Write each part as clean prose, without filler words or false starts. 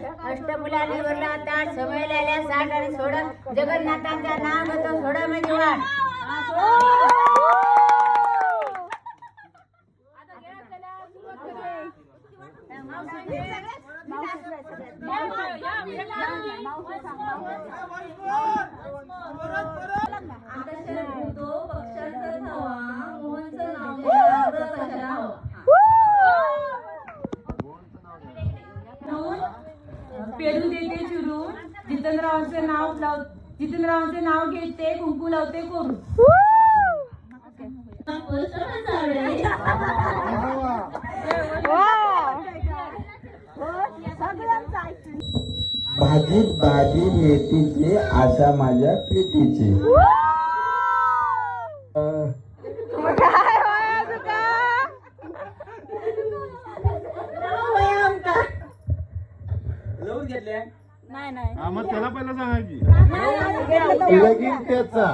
अष्टमुलाने वरला ताट समयलेल्या साठ आणि सोडत जगन्नाथांचा नाव घेतो सोड म्हणजे वाट. पेरू देते चिरून जितेंद्ररावांचे नाव घेते कुंकू लावते करून. भाजीत भाजी मेथीची आशा माझ्या प्रीतीची. मग त्याला पहिला सांगा की लगीन त्याचा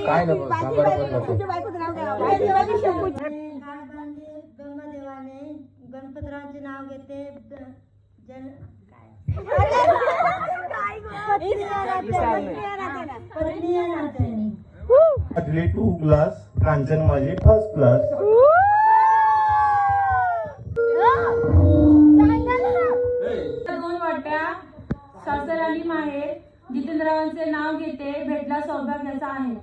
काय नको ब्रह्मदेवाने गणपतरावांचे नाव घेते पटली 2 ग्लास कांचन माझी फर्स्ट क्लास. दोन वाट्या सासर आणि माहेर जितेंद्ररावांचे नाव घेते भेटला सौभाग्याचा आहे.